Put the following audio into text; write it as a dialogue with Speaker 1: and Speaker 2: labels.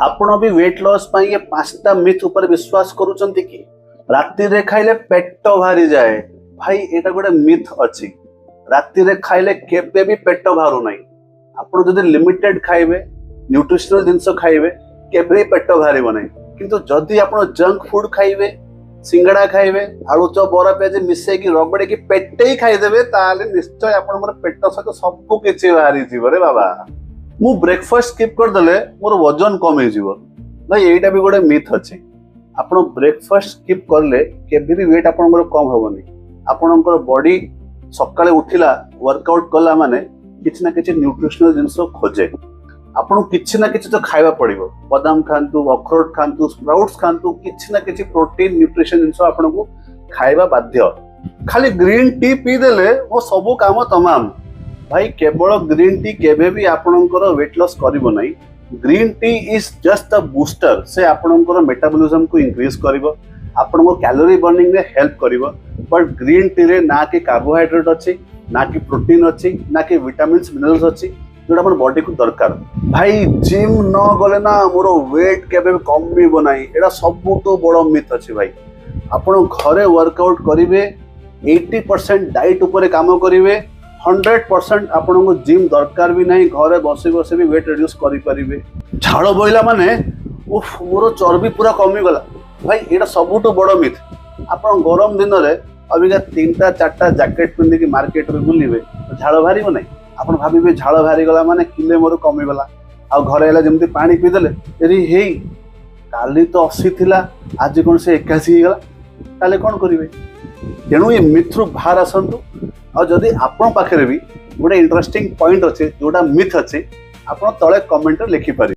Speaker 1: आपण भी weight loss ये 5टा मिथ ऊपर विश्वास करूचंती कि राति रे खाइले पेट भारी जाए। भाई एटा गोटे मिथ अच्छी। राति रे खाइले केबे भी पेट भारू नहीं। आपण जदि लिमिटेड खाइबे न्यूट्रिशनल जिंस खाइबे केबे भी पेट भारीबो नहीं। किंतु जदि आपण जंक फूड खाइबे सिंगड़ा खाइबे आलू चप बरा पियाज मिसै कि रगड़े कि पेटे ही खाइदेबे ताले निश्चय आपनकर पेट सहित सब किछि भारी जीव रे बाबा। मु ब्रेकफास्ट स्किप कर देले मोर वजन कम हो जीव। भाई एटा भी गोटे मिथ अछि। आपण ब्रेकफास्ट स्किप करले केबे भी वेट आपनकर कम होबनी। आपनकर बॉडी सकाळे उठिला वर्कआउट कला माने किछि ना किछि न्यूट्रिशनल जिंस खोजे। आपन किछि ना किछि तो खाइबा पड़िबो। बादाम खांतु अखरोट खांतु स्प्राउट्स खांतु किछि ना किछि प्रोटीन न्यूट्रिशन जिंस आपन को खाइबा बाध्य। खाली ग्रीन टी पी देले वो सब काम तमाम। भाई केवल ग्रीन टी केबे भी आपनकर वेट लॉस करिवो नहीं। Green tea is just a booster. से आपनकर मेटाबॉलिज्म को इंक्रीज करिवो, आपनको कैलोरी बर्निंग रे हेल्प करिवो। बट ग्रीन टी रे ना कि कार्बोहाइड्रेट अछि, ना कि प्रोटीन अछि, ना कि विटामिन्स मिनरल्स अछि जोटा अपन बॉडी को दरकार। भाई जिम न गले ना मोर वेट केबे कमिबो नाही। एडा सबुठो बड़ मिथ अछि भाई। आपण घरे वर्कआउट करिवे 80% डाइट ऊपर काम करिवे 100% आपन को जिम दरकार भी नहीं। घरे बसी बसी भी वेट रिड्यूस करि परिबे। झाड़ बोइला माने उफ मोर चर्बी पूरा कमी गला। भाई एडा सबुठो बड़ मिथ। आपन गरम दिन रे अबिका 3टा 4टा जैकेट पिंदी कि मार्केट रे बुलिबे झाड़ भारीबो नहीं। आपन भाबिबे झाड़ भारी गला माने किले मोर कमी गला। आ घरे आला जेमति पानी पी देले एरी हेई काली तो 80 थिला आज कोन से 81 ही गला ताले कोन करिवे। तेणु ये मिथ्रु बाहर आसतु। और जदि आपण पाखरे भी गोटे इंटरेस्टिंग पॉइंट अच्छे जोटा मिथ अच्छे आप तले कमेंट लिखि पारे।